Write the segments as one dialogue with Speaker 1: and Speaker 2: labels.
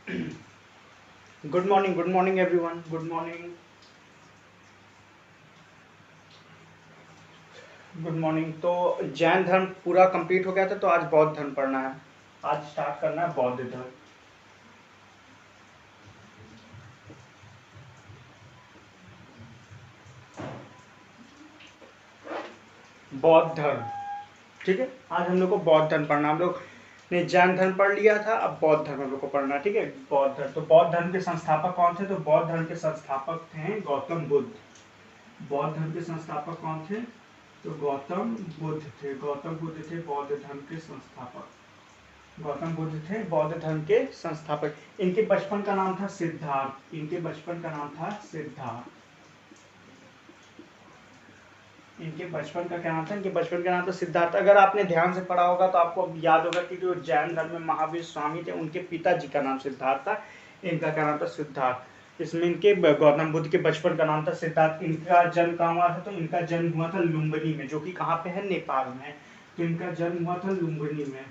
Speaker 1: Good morning everyone, good morning. Good morning. तो जैन धर्म पूरा कंप्लीट हो गया था, तो आज बौद्ध धर्म पढ़ना है। आज स्टार्ट करना है बौद्ध धर्म। बौद्ध धर्म, ठीक है। आज हम लोग को बौद्ध धर्म पढ़ना। हम लोग ने जैन धर्म पढ़ लिया था, अब बौद्ध धर्म हम लोग को पढ़ना है, ठीक है। बौद्ध धर्म, तो बौद्ध धर्म के संस्थापक कौन थे? तो बौद्ध धर्म के संस्थापक थे गौतम बुद्ध। बौद्ध धर्म के संस्थापक कौन थे? तो गौतम बुद्ध थे। गौतम बुद्ध थे बौद्ध धर्म के संस्थापक। गौतम बुद्ध थे बौद्ध धर्म के संस्थापक। इनके बचपन का नाम था सिद्धार्थ। इनके बचपन का नाम था सिद्धार्थ। इनके बचपन का क्या नाम था? इनके बचपन का नाम था सिद्धार्थ। अगर आपने ध्यान से पढ़ा होगा तो आपको याद होगा कि जो जैन धर्म में महावीर स्वामी थे, उनके पिताजी का नाम सिद्धार्थ था। इनका क्या नाम था? सिद्धार्थ। इसमें इनके गौतम बुद्ध के बचपन का नाम था सिद्धार्थ। इनका जन्म कहाँ हुआ था? तो इनका जन्म हुआ था लुम्बिनी में, जो कि कहाँ पे है? नेपाल में। तो इनका जन्म हुआ था लुम्बिनी में।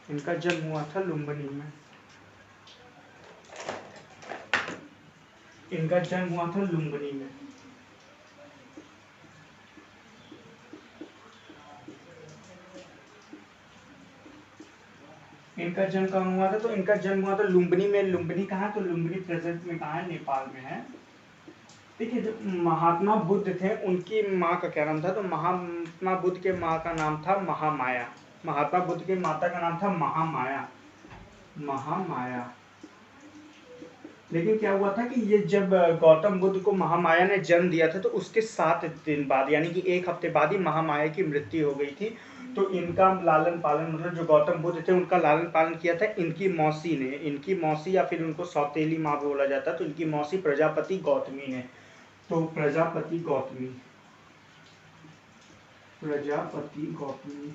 Speaker 1: इनका जन्म हुआ था लुम्बिनी में। इनका जन्म हुआ था लुम्बिनी में। इनका जन्म कहाँ हुआ था? तो इनका जन्म हुआ था लुम्बिनी में। लुम्बिनी कहाँ? तो लुम्बिनी प्रेजेंट में कहाँ है? नेपाल में है। देखिए, जो महात्मा बुद्ध थे उनकी माँ का क्या नाम था? तो महात्मा बुद्ध के माँ का नाम था महामाया। महात्मा बुद्ध के माता का नाम था महामाया। महामाया। लेकिन क्या हुआ था कि ये जब गौतम बुद्ध को महामाया ने जन्म दिया था, तो उसके 7 दिन बाद, यानी कि 1 हफ्ते बाद ही महामाया की मृत्यु हो गई थी। तो इनका लालन पालन, मतलब जो गौतम बुद्ध थे उनका लालन पालन किया था इनकी मौसी ने। इनकी मौसी, या फिर उनको सौतेली माँ बोला जाता है, तो इनकी मौसी प्रजापति गौतमी ने। तो प्रजापति गौतमी, प्रजापति गौतमी,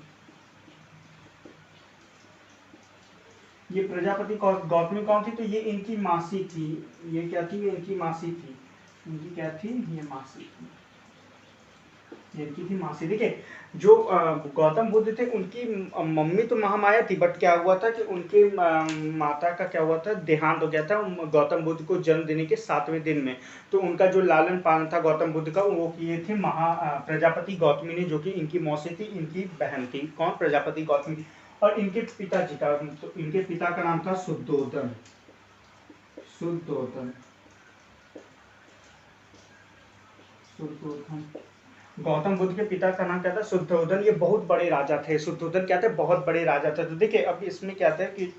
Speaker 1: ये प्रजापति गौतमी कौन थी? तो ये इनकी मासी थी। ये क्या थी? ये इनकी मासी थी। इनकी क्या थी? ये मासी थी। ये इनकी थी मासी। देखिए, जो गौतम बुद्ध थे उनकी मम्मी तो महामाया थी, बट क्या हुआ था कि उनकी माता का क्या हुआ था? देहांत हो गया था गौतम बुद्ध को जन्म देने के 7वें दिन में। तो उनका जो लालन पालन था गौतम बुद्ध का, वो किए थे प्रजापति गौतमी ने, जो कि इनकी मौसी थी, इनकी बहन थी। कौन? प्रजापति गौतमी। और इनके पिताजी का, तो इनके पिता का नाम था शुद्धोदन। शुद्धोदन। शुद्धोदन। गौतम बुद्ध के पिता का नाम क्या था? शुद्धोदन। ये बहुत बड़े राजा थे। शुद्धोदन क्या थे? बहुत बड़े राजा थे। तो देखिए, अब इसमें क्या था कि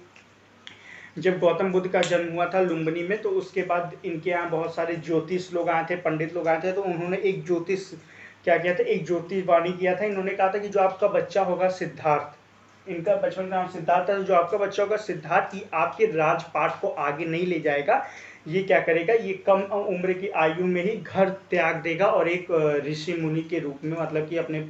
Speaker 1: जब गौतम बुद्ध का जन्म हुआ था लुम्बिनी में, तो उसके बाद इनके यहाँ बहुत सारे ज्योतिष लोग आए थे, पंडित लोग आए थे। तो उन्होंने एक ज्योतिष क्या किया था? एक ज्योतिषवाणी किया था। इन्होंने कहा था कि जो आपका बच्चा होगा सिद्धार्थ, इनका बचपन का नाम सिद्धार्थ था, जो आपका बच्चा होगा सिद्धार्थ, ही आपके राजपाट को आगे नहीं ले जाएगा। ये क्या करेगा? ये कम उम्र की आयु में ही घर त्याग देगा और एक ऋषि मुनि के रूप में, मतलब कि अपने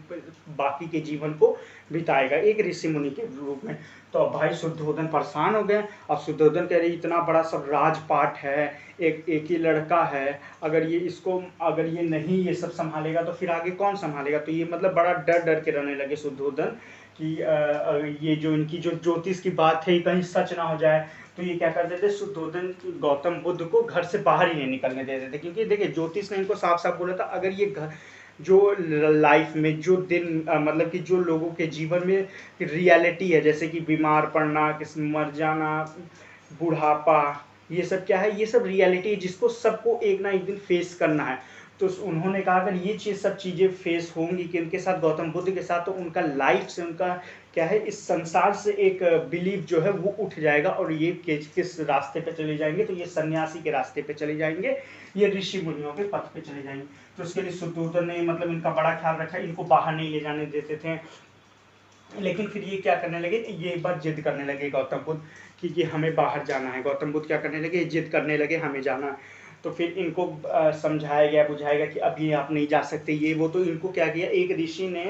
Speaker 1: बाकी के जीवन को बिताएगा एक ऋषि मुनि के रूप में। तो अब भाई शुद्धोदन परेशान हो गए। अब शुद्धोदन कह रहे इतना बड़ा सब राजपाट है, एक ही लड़का है, अगर ये नहीं ये सब संभालेगा तो फिर आगे कौन संभालेगा? तो ये मतलब बड़ा डर डर के रहने लगे शुद्धोदन कि ये जो इनकी जो ज्योतिष की बात है कहीं सच ना हो जाए। तो ये क्या करते थे? शुद्धोदन गौतम बुद्ध को घर से बाहर ही नहीं निकलने देते थे, क्योंकि देखिए ज्योतिष ने इनको साफ साफ बोला था, अगर ये घर जो लाइफ में जो दिन मतलब कि जो लोगों के जीवन में रियलिटी है, जैसे कि बीमार पड़ना, किस मर जाना, बुढ़ापा, ये सब क्या है? ये सब रियलिटी है जिसको सबको एक ना एक दिन फेस करना है। तो उन्होंने कहा अगर ये चीज़ सब चीज़ें फेस होंगी कि इनके साथ, गौतम बुद्ध के साथ, तो उनका लाइफ से, उनका क्या है, इस संसार से एक बिलीव जो है वो उठ जाएगा, और ये किस रास्ते पे चले जाएंगे? तो ये सन्यासी के रास्ते पे चले जाएंगे, ये ऋषि मुनियों के पथ पे चले जाएंगे। तो उसके लिए शुद्धोदन ने मतलब इनका बड़ा ख्याल रखा, इनको बाहर नहीं ले जाने देते थे। लेकिन फिर ये क्या करने लगे? ये एक बार जिद करने लगे गौतम बुद्ध कि ये हमें बाहर जाना है। गौतम बुद्ध क्या करने लगे? जिद करने लगे हमें जाना है। तो फिर इनको समझाया गया, बुझाया गया कि अभी आप नहीं जा सकते, ये वो। तो इनको क्या किया? एक ऋषि ने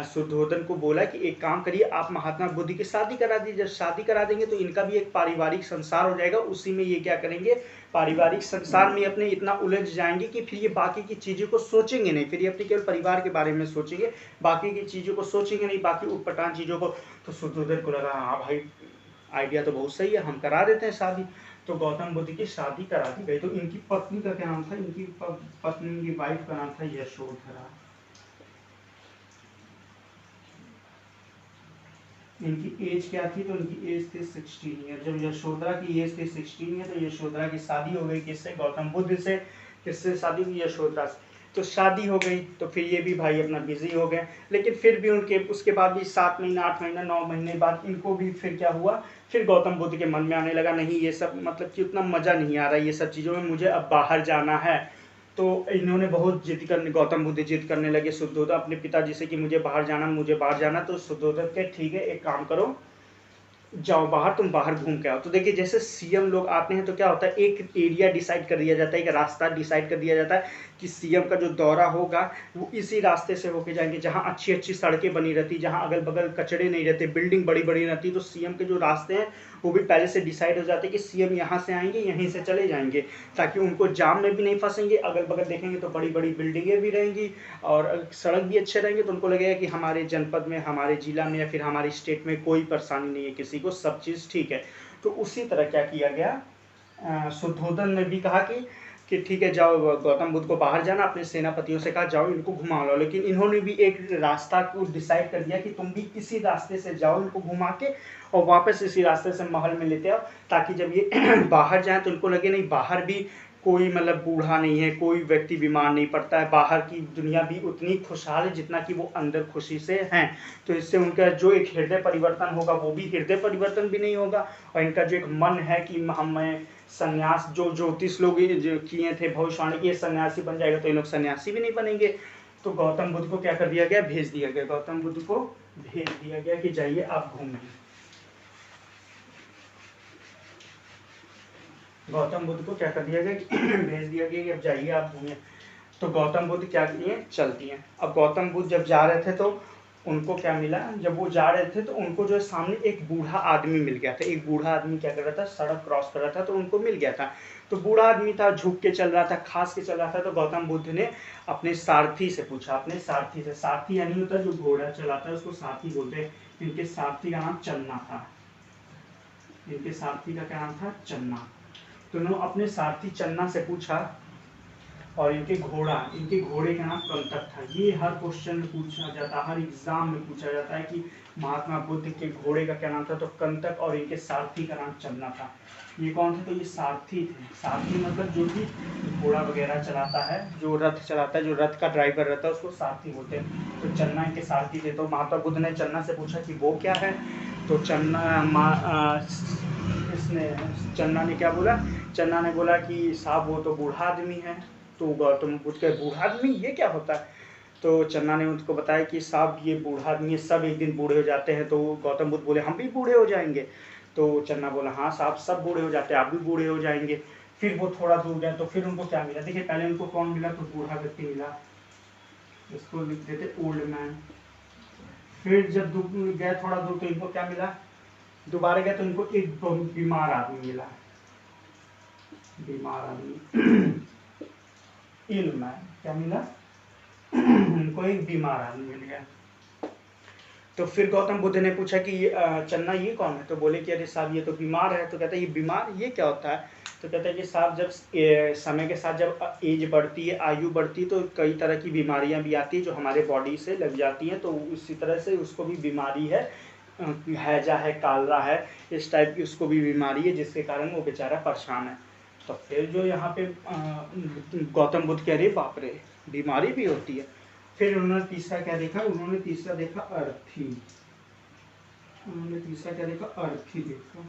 Speaker 1: शुद्धोदन को बोला कि एक काम करिए, आप महात्मा बुद्ध की शादी करा दीजिए। जब शादी करा देंगे तो इनका भी एक पारिवारिक संसार हो जाएगा, उसी में ये क्या करेंगे? पारिवारिक संसार में अपने इतना उलझ जाएंगे कि फिर ये बाकी की चीज़ों को सोचेंगे नहीं, फिर ये अपने केवल परिवार के बारे में सोचेंगे, बाकी की चीज़ों को सोचेंगे नहीं, बाकी उटपटांग चीज़ों को। तो शुद्धोदन को लगा हाँ भाई आइडिया तो बहुत सही है, हम करा देते हैं शादी। तो गौतम बुद्ध की शादी करा दी गई। तो इनकी पत्नी का क्या नाम था, इनकी पत्नी की वाइफ का नाम था यशोधरा। इनकी एज क्या थी, तो इनकी एज थी 16 ईयर। जब यशोधरा की एज थी 16 ईयर, तो यशोधरा की शादी हो गई किससे, गौतम बुद्ध से। किससे शादी हुई, यशोधरा से। तो शादी हो गई, तो फिर ये भी भाई अपना बिजी हो गए। लेकिन फिर भी उनके उसके बाद भी 7 महीना 8 महीना 9 महीने बाद इनको भी फिर क्या हुआ, फिर गौतम बुद्ध के मन में आने लगा, नहीं ये सब मतलब कि उतना मज़ा नहीं आ रहा है ये सब चीज़ों में, मुझे अब बाहर जाना है। तो इन्होंने बहुत जिद करने, गौतम बुद्ध जिद करने लगे शुद्धोधन अपने पिताजी से कि मुझे बाहर जाना, मुझे बाहर जाना। तो शुद्धोधन के ठीक है, एक काम करो, जाओ बाहर, तुम बाहर घूम के आओ। तो देखिए जैसे सीएम लोग आते हैं तो क्या होता है, एक एरिया डिसाइड कर दिया जाता है, एक रास्ता डिसाइड कर दिया जाता है कि सीएम का जो दौरा होगा वो इसी रास्ते से होके जाएंगे, जहाँ अच्छी अच्छी सड़कें बनी रहती, जहाँ अगल बगल कचड़े नहीं रहते, बिल्डिंग बड़ी बड़ी रहती। तो सीएम के जो रास्ते हैं वो भी पहले से डिसाइड हो जाते हैं कि सीएम यहाँ से आएंगे, यहीं से चले जाएंगे, ताकि उनको जाम में भी नहीं फंसेंगे। अगल बगल देखेंगे तो बड़ी बड़ी बिल्डिंगें भी रहेंगी और सड़क भी अच्छे रहेंगे, तो उनको लगेगा कि हमारे जनपद में, हमारे जिला में या फिर हमारे स्टेट में कोई परेशानी नहीं है किसी को, सब चीज़ ठीक है। तो उसी तरह क्या किया गया, शुद्धोधन ने भी कहा कि ठीक है जाओ, गौतम बुद्ध को बाहर जाना, अपने सेनापतियों से कहा जाओ इनको घुमा लो। लेकिन इन्होंने भी एक रास्ता को डिसाइड कर दिया कि तुम भी इसी रास्ते से जाओ, इनको घुमा के और वापस इसी रास्ते से महल में लेते आओ, ताकि जब ये बाहर जाए तो इनको लगे नहीं बाहर भी कोई मतलब बूढ़ा नहीं है, कोई व्यक्ति बीमार नहीं पड़ता है, बाहर की दुनिया भी उतनी खुशहाल है जितना कि वो अंदर खुशी से हैं। तो इससे उनका जो एक हृदय परिवर्तन होगा वो भी हृदय परिवर्तन भी नहीं होगा, और इनका जो एक मन है कि हमें सन्यास, जो ज्योतिष लोग जो किए थे भविष्यवाणी की, सन्यासी बन जाएगा, तो ये लोग सन्यासी भी नहीं बनेंगे। तो गौतम बुद्ध को क्या कर दिया गया, भेज दिया गया, गौतम बुद्ध को भेज दिया गया कि जाइए आप घूमिए। गौतम बुद्ध को क्या कर दिया गया कि भेज दिया गया कि अब जाइए आप घूमिए। तो गौतम बुद्ध क्या किए, चल दिए। अब गौतम बुद्ध जब जा रहे थे तो उनको क्या मिला, जब वो जा रहे थे तो उनको जो है सामने एक बूढ़ा आदमी मिल गया था। एक बूढ़ा आदमी क्या कर रहा था, सड़क क्रॉस कर रहा था, तो उनको मिल गया था। तो बूढ़ा आदमी था, झुक के चल रहा था, खास के चल रहा था। तो गौतम बुद्ध ने अपने सारथी से पूछा, अपने सारथी से, सारथी यानी होता है जो घोड़ा चलाता है उसको सारथी बोलते हैं। इनके सारथी का नाम चन्ना था, इनके सारथी का क्या नाम था, चन्ना। तो उन्होंने अपने सारथी चन्ना से पूछा, और इनके घोड़े का नाम कंटक था। ये हर क्वेश्चन में पूछा जाता है, हर एग्जाम में पूछा जाता है कि महात्मा बुद्ध के घोड़े का क्या नाम था, तो कंटक, और इनके सारथी का नाम चन्ना था। ये कौन थे, तो ये सारथी थे। सारथी मतलब जो कि घोड़ा वगैरह चलाता है, जो रथ चलाता है, जो रथ का ड्राइवर रहता है उसको सारथी बोलते हैं। तो चन्ना इनके सारथी थे। तो महात्मा बुद्ध ने चन्ना से पूछा कि वो क्या है, तो चन्ना ने क्या बोला, चन्ना ने बोला कि साहब वो तो बूढ़ा आदमी है। तो गौतम बुद्ध के, बूढ़ा आदमी ये क्या होता है। तो चन्ना ने उनको बताया कि साहब ये बूढ़ा आदमी, सब एक दिन बूढ़े हो जाते हैं। तो गौतम बुद्ध बोले हम भी बूढ़े हो जाएंगे। तो चन्ना बोला हाँ साहब सब बूढ़े हो जाते हैं, आप भी बूढ़े हो जाएंगे। फिर वो थोड़ा दूर गए तो फिर उनको क्या मिला, देखिए पहले उनको कौन मिला, तो बूढ़ा व्यक्ति मिला, इसको लिख देते ओल्ड मैन। फिर जब गए थोड़ा दूर तो इनको क्या मिला, दोबारा गए तो इनको एक बीमार आदमी मिला, बीमार आदमी इल मैन, क्या मिला उनको एक बीमार आदमी मिल गया। तो फिर गौतम बुद्ध ने पूछा कि चन्ना ये कौन है, तो बोले कि अरे साहब ये तो बीमार है। तो कहता है ये बीमार ये क्या होता है, तो कहता है कि साहब जब समय के साथ जब एज बढ़ती है, आयु बढ़ती है, तो कई तरह की बीमारियां भी आती है जो हमारे बॉडी से लग जाती हैं। तो उसी तरह से उसको भी बीमारी है, हैजा है, कालरा है, इस टाइप की उसको भी बीमारी है, जिसके कारण वो बेचारा परेशान है। तो फिर जो यहाँ पे गौतम बुद्ध कह रहे बाप रे बीमारी भी होती है। फिर उन्होंने तीसरा क्या देखा, उन्होंने तीसरा देखा अर्थी, उन्होंने तीसरा क्या देखा, अर्थी देखा,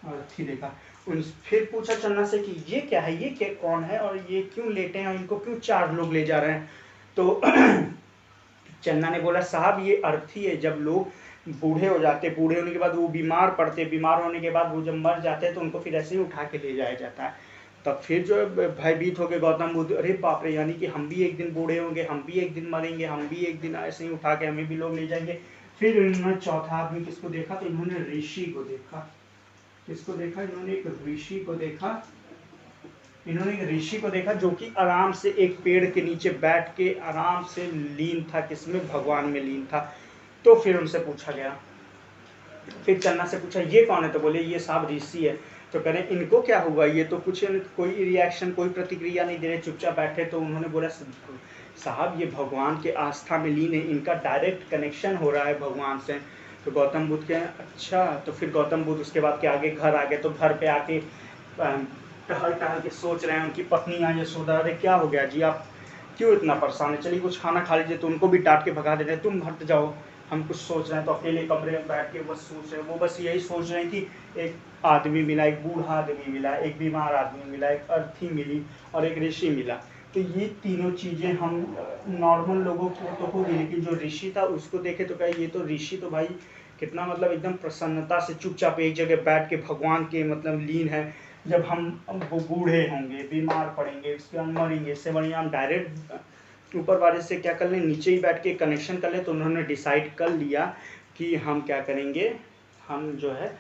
Speaker 1: अर्थी देखा। फिर पूछा चन्ना से कि ये क्या है, ये क्या कौन है और ये क्यों लेटे हैं, इनको क्यों 4 लोग ले जा रहे हैं। तो चन्ना ने बोला साहब ये अर्थी है, जब लोग बूढ़े हो जाते, बूढ़े होने के बाद वो बीमार पड़ते, बीमार होने के बाद वो जब मर जाते हैं तो उनको फिर ऐसे ही उठा के ले जाया जाता है। तब फिर जो भयभीत हो गए गौतम बुद्ध, अरे बाप रे यानी कि हम भी एक दिन बूढ़े होंगे, हम भी एक दिन मरेंगे, हम भी एक दिन ऐसे ही उठा के हमें भी लोग ले जाएंगे। फिर इन्होंने चौथा आदमी किसको देखा, तो इन्होंने ऋषि को देखा। किसको देखा, इन्होंने एक ऋषि को देखा। इन्होंने एक ऋषि को देखा जो कि आराम से एक पेड़ के नीचे बैठ के आराम से लीन था, किसमें, भगवान में लीन था। तो फिर उनसे पूछा गया, फिर चन्ना से पूछा ये कौन है, तो बोले ये साहब ऋषि है। तो कह रहे इनको क्या हुआ, ये तो कुछ कोई रिएक्शन कोई प्रतिक्रिया नहीं दे रहे, चुपचाप बैठे। तो उन्होंने बोला साहब ये भगवान के आस्था में लीन है, इनका डायरेक्ट कनेक्शन हो रहा है भगवान से। तो गौतम बुद्ध के अच्छा। तो फिर गौतम बुद्ध उसके बाद के आगे घर आ गए। तो घर पे आके टहल टहल के सोच रहे हैं, उनकी पत्नी आई यशोदा, अरे क्या हो गया जी, आप क्यों इतना परेशान है, चलिए कुछ खाना खा लीजिए। तो उनको भी डांट के भगा देते हैं, तुम हट जाओ, हम कुछ सोच रहे हैं। तो अकेले कमरे में बैठ के बस सोच रहे हैं, वो बस यही सोच रहे हैं कि एक आदमी मिला, एक बूढ़ा आदमी मिला, एक बीमार आदमी मिला, एक अर्थी मिली और एक ऋषि मिला। तो ये तीनों चीज़ें हम नॉर्मल लोगों को तो होगी, लेकिन जो ऋषि था उसको देखे तो कहा ये तो ऋषि तो भाई कितना मतलब एकदम प्रसन्नता से चुपचाप एक जगह बैठ के भगवान के मतलब लीन है। जब हम वो बूढ़े होंगे, बीमार पड़ेंगे, उसके बाद मरेंगे, इससे बढ़िया हम डायरेक्ट ऊपर वाले से क्या कर लें, नीचे ही बैठ के कनेक्शन कर लें। तो उन्होंने डिसाइड कर लिया कि हम क्या करेंगे, हम जो है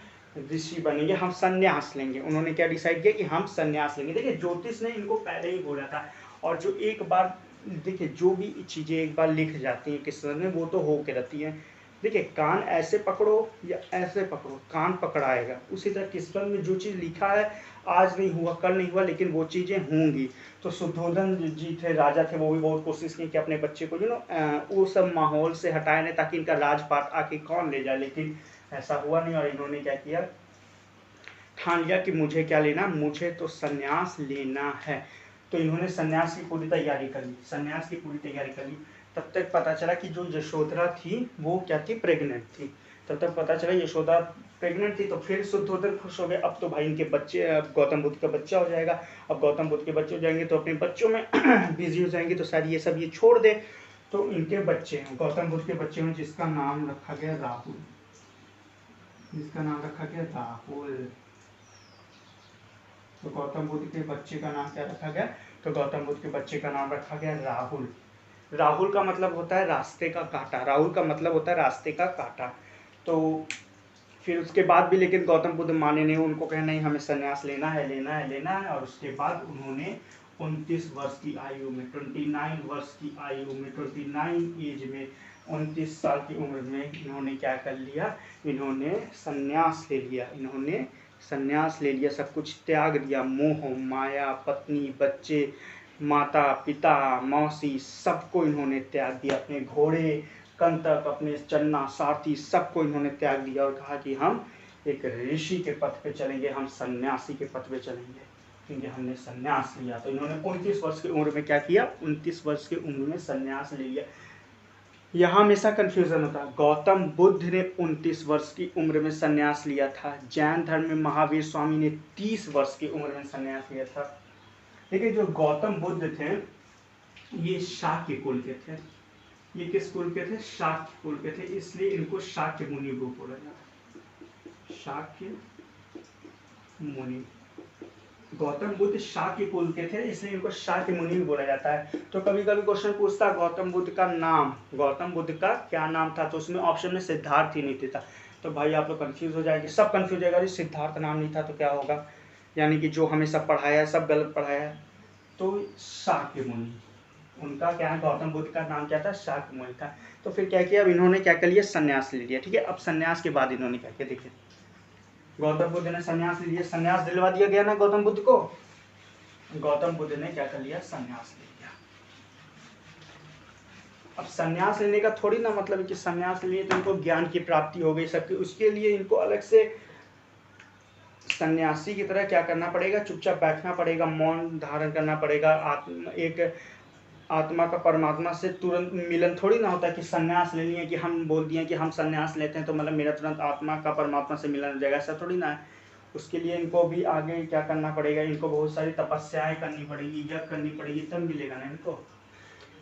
Speaker 1: ऋषि बनेंगे, हम संन्यास लेंगे। उन्होंने क्या डिसाइड किया कि हम संन्यास लेंगे। देखिए ज्योतिष ने इनको पहले ही बोला था, और जो एक बार देखिए जो भी चीज़ें एक बार लिख जाती हैं किस्मत में वो तो हो के रहती हैं। देखिए कान ऐसे पकड़ो या ऐसे पकड़ो, कान पकड़ाएगा। उसी तरह किस्मत में जो चीज़ लिखा है आज नहीं हुआ कल नहीं हुआ, लेकिन वो चीज़ें होंगी। तो शुद्धोधन जी थे, राजा थे, वो भी बहुत कोशिश की कि अपने बच्चे को वो सब माहौल से हटाए नहीं, ताकि इनका राजपाट आके कौन ले जाए, लेकिन ऐसा हुआ नहीं। और इन्होंने क्या किया, ठान लिया कि मुझे क्या लेना, मुझे तो संन्यास लेना है। तो इन्होंने संन्यास की पूरी तैयारी कर ली, संन्यास की पूरी तैयारी कर ली। तब तक पता चला कि जो यशोधरा थी वो क्या थी, प्रेग्नेंट थी। तब तक पता चला यशोदा प्रेग्नेंट थी। तो फिर शुद्धोधन खुश हो गए, अब तो भाई इनके बच्चे, अब गौतम बुद्ध का बच्चा हो जाएगा। अब गौतम बुद्ध के बच्चे हो जाएंगे तो अपने बच्चों में बिजी हो जाएंगे, तो शायद ये सब ये छोड़ दे। तो इनके बच्चे हैं, गौतम बुद्ध के बच्चे हैं, जिसका नाम रखा गया राहुल, जिसका नाम रखा गया राहुल। तो गौतम बुद्ध के बच्चे का नाम क्या रखा गया, तो गौतम बुद्ध के बच्चे का नाम रखा गया राहुल। राहुल का मतलब होता है रास्ते का कांटा, राहुल का मतलब होता है रास्ते का कांटा। तो फिर उसके बाद भी लेकिन गौतम बुद्ध माने नहीं, उनको कहे नहीं हमें संन्यास लेना है लेना है लेना है। और उसके बाद उन्होंने 29 वर्ष की आयु में, 29 वर्ष की आयु में, 29 एज में, 29 साल की उम्र में इन्होंने क्या कर लिया, इन्होंने संन्यास ले लिया। इन्होंने संन्यास ले लिया, सब कुछ त्याग दिया, मोह माया, पत्नी बच्चे, माता पिता मौसी, सबको इन्होंने त्याग दिया। अपने घोड़े कंटक, अपने चन्ना सारथी, सबको इन्होंने त्याग दिया और कहा कि हम एक ऋषि के पथ पे चलेंगे, हम सन्यासी के पथ पे चलेंगे, क्योंकि हमने सन्यास लिया। तो इन्होंने 29 वर्ष की उम्र में क्या किया, 29 वर्ष की उम्र में सन्यास ले लिया। यहाँ हमेशा कन्फ्यूजन होता है, गौतम बुद्ध ने 29 वर्ष की उम्र में सन्यास लिया था, जैन धर्म में महावीर स्वामी ने 30 वर्ष की उम्र में सन्यास लिया था। देखिए जो गौतम बुद्ध थे ये शाक्य कुल के थे। ये किस कुल के थे, शाक्य कुल के थे, इसलिए इनको शाक्य मुनि को बोला जाता है, शाक्य मुनि। गौतम बुद्ध शाक्य कुल के थे, इसलिए इनको शाक्य मुनि भी बोला जाता है। तो कभी कभी क्वेश्चन पूछता है गौतम बुद्ध का नाम, गौतम बुद्ध का क्या नाम था, तो उसमें ऑप्शन में सिद्धार्थ ही नहीं था। तो भाई आप लोग कंफ्यूज हो जाएंगे, सब कंफ्यूज हो जाएगा, सिद्धार्थ नाम नहीं था तो क्या होगा, यानी कि जो हमें सब पढ़ाया है सब गलत पढ़ाया है। तो शाक्य मुनि, उनका क्या है, गौतम बुद्ध का नाम क्या था, शाक्य मुनि था। तो फिर क्या किया, अब इन्होंने क्या कर लिया, संन्यास ले लिया। ठीक है, अब संन्यास के बाद इन्होंने क्या किया, देखिए गौतम बुद्ध ने संन्यास ले लिया, संन्यास दिलवा दिया गया ना गौतम बुद्ध को। गौतम बुद्ध ने क्या कर लिया, संन्यास ले लिया। अब संन्यास लेने का थोड़ी ना मतलब है कि संन्यास लिए तो इनको ज्ञान की प्राप्ति हो गई सबकी, उसके लिए इनको अलग से सन्यासी की तरह क्या करना पड़ेगा, चुपचाप बैठना पड़ेगा, मौन धारण करना पड़ेगा। एक आत्मा का परमात्मा से तुरंत मिलन थोड़ी ना होता है कि संन्यास ले लिए कि हम बोल दिए कि हम संन्यास लेते हैं तो मतलब मेरा तुरंत आत्मा का परमात्मा से मिलन हो जाएगा, ऐसा थोड़ी ना है। उसके लिए इनको भी आगे क्या करना पड़ेगा, इनको बहुत सारी तपस्याएं करनी पड़ेगी, यज्ञ करनी पड़ेगी, तब मिलेगा ना इनको।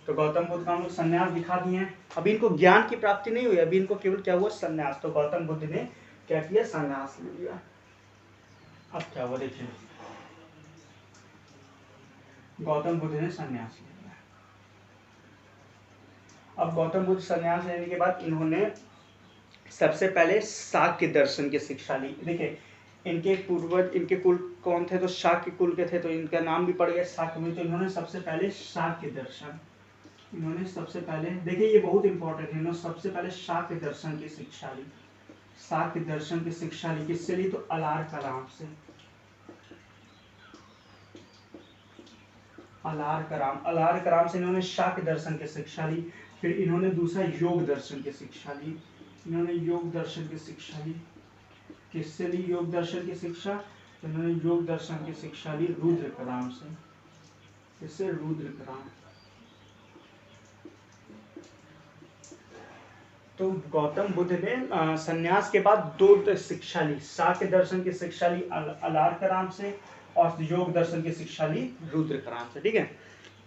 Speaker 1: तो गौतम बुद्ध का हम लोग संन्यास दिखा दिए हैं, अभी इनको ज्ञान की प्राप्ति नहीं हुई, अभी इनको केवल क्या हुआ, संन्यास। तो गौतम बुद्ध ने क्या किया, संन्यास ले लिया। अब क्या हुआ देखिए, गौतम बुद्ध ने संन्यास ले लिया। अब गौतम बुद्ध संन्यास लेने के बाद इन्होंने सबसे पहले शाक्य दर्शन की शिक्षा ली। देखिए इनके पूर्वज, इनके कुल कौन थे, तो शाक्य कुल के थे, तो इनका नाम भी पड़ गया शाक्य में। तो इन्होंने सबसे पहले शाक्य दर्शन, इन्होंने सबसे पहले, देखिए ये बहुत इंपॉर्टेंट है, इन्होंने सबसे पहले शाक्य दर्शन की शिक्षा ली। शाक्य दर्शन की शिक्षा ली, किससे ली? तो अलार कलाम से। अलार कराम से इन्होंने शाक्य दर्शन की शिक्षा ली। फिर इन्होंने दूसरा योग दर्शन की शिक्षा ली। इन्होंने योग दर्शन की शिक्षा ली, किससे ली योग दर्शन की शिक्षा? तो इन्होंने योग दर्शन की शिक्षा ली रुद्र कराम से। किससे? रुद्र कराम। तो गौतम बुद्ध ने संन्यास के बाद दो शिक्षा ली, शाक्य दर्शन की शिक्षा ली अलार कराम से और योग दर्शन की शिक्षा ली रुद्र कराम से। ठीक है,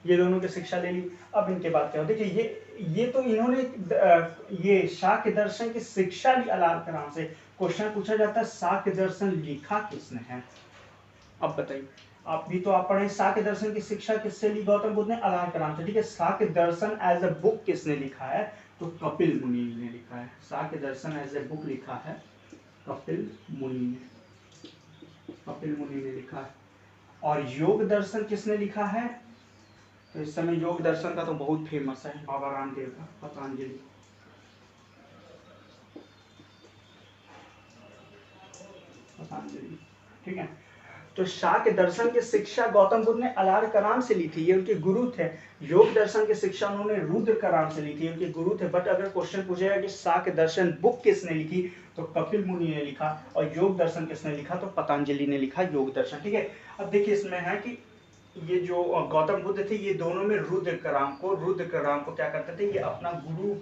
Speaker 1: ये दोनों की शिक्षा ले ली। अब इनके बाद क्या होता है कि ये तो इन्होंने ये शाक्य दर्शन की शिक्षा ली अलार कराम से। क्वेश्चन पूछा जाता है शाक्य दर्शन लिखा किसने है? अब बताइए, आप भी तो आप पढ़े, शाक्य दर्शन की शिक्षा किससे ली गौतम बुद्ध ने? अलार कराम से। ठीक है, शाक्य दर्शन एज अ बुक किसने लिखा है? तो कपिल मुनि ने लिखा है। शाक्य दर्शन एज ए बुक लिखा है कपिल मुनि ने, कपिल मुनि ने लिखा है। और योग दर्शन किसने लिखा है? तो इस समय योग दर्शन का तो बहुत फेमस है बाबा रामदेव का, पतंजलि। पतंजलि, ठीक है। तो शाक्य दर्शन की शिक्षा गौतम बुद्ध ने अलार कराम से ली थी, ये उनके गुरु थे। योग दर्शन की शिक्षा उन्होंने रुद्र कराम से ली थी, उनके गुरु थे। बट अगर क्वेश्चन पूछेगा कि शाक्य दर्शन बुक किसने लिखी, तो कपिल मुनि ने लिखा। और योग दर्शन किसने लिखा? तो पतंजलि ने लिखा योग दर्शन। ठीक है, अब देखिए इसमें है कि ये जो गौतम बुद्ध थे, ये दोनों में रुद्र कराम को क्या करते थे, ये अपना गुरु,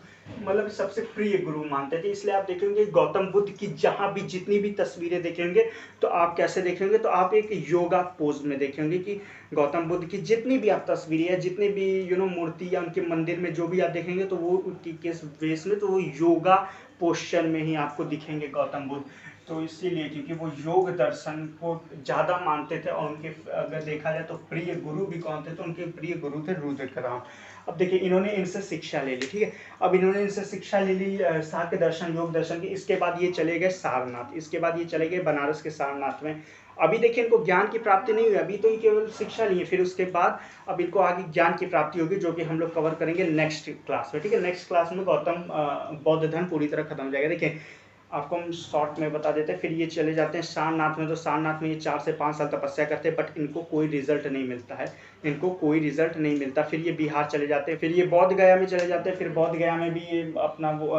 Speaker 1: मतलब सबसे प्रिय गुरु मानते थे। इसलिए आप देखेंगे गौतम बुद्ध की जहां भी जितनी भी तस्वीरें देखेंगे तो आप कैसे देखेंगे, तो आप एक योगा पोज में देखेंगे कि गौतम बुद्ध की जितनी भी आप तस्वीरें या जितनी भी मूर्ति या उनके मंदिर में जो भी आप देखेंगे तो वो उनकी किस वेश में, तो वो योगा पोस्चर में ही आपको दिखेंगे गौतम बुद्ध। तो इसीलिए क्योंकि वो योग दर्शन को ज़्यादा मानते थे और उनके अगर देखा जाए तो प्रिय गुरु भी कौन थे, तो उनके प्रिय गुरु थे रुद्र कराम। अब देखिए इन्होंने इनसे शिक्षा ले ली। ठीक है, अब इन्होंने इनसे शिक्षा ले ली शाक्य दर्शन योग दर्शन की। इसके बाद ये चले गए सारनाथ, इसके बाद ये चले गए बनारस के सारनाथ में। अभी देखिए इनको ज्ञान की प्राप्ति नहीं हुई, अभी तो ये केवल शिक्षा ली है। फिर उसके बाद अब इनको आगे ज्ञान की प्राप्ति होगी, जो कि हम लोग कवर करेंगे नेक्स्ट क्लास में। ठीक है, नेक्स्ट क्लास में गौतम बौद्ध धर्म पूरी तरह खत्म हो जाएगा। देखिए आपको हम शॉर्ट में बता देते हैं। फिर ये चले जाते हैं सारनाथ में, तो सारनाथ में ये 4 से 5 साल तपस्या करते हैं, बट इनको कोई रिजल्ट नहीं मिलता है, इनको कोई रिजल्ट नहीं मिलता। फिर ये बिहार चले जाते हैं, फिर ये बौद्ध गया में चले जाते हैं। फिर बौद्ध गया में भी ये अपना वो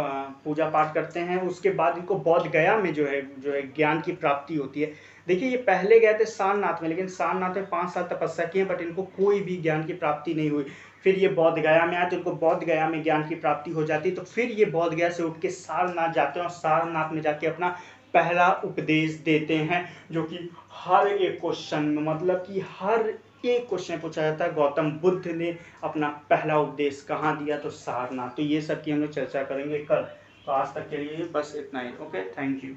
Speaker 1: पूजा पाठ करते हैं। उसके बाद इनको बौद्ध गया में जो है ज्ञान की प्राप्ति होती है। देखिए ये पहले गए थे सारनाथ में, लेकिन सारनाथ में 5 साल तपस्या किए, बट इनको कोई भी ज्ञान की प्राप्ति नहीं हुई। फिर ये बौद्ध गया में आए तो इनको बौद्ध गया में ज्ञान की प्राप्ति हो जाती। तो फिर ये बौद्ध गया से उठ के सारनाथ जाते हैं और सारनाथ में जाके अपना पहला उपदेश देते हैं, जो कि हर एक क्वेश्चन में, मतलब कि हर एक क्वेश्चन पूछा जाता है गौतम बुद्ध ने अपना पहला उपदेश कहाँ दिया, तो सारनाथ। तो ये सब की हम लोग चर्चा करेंगे कल। तो आज तक के लिए बस इतना ही। Okay, thank you.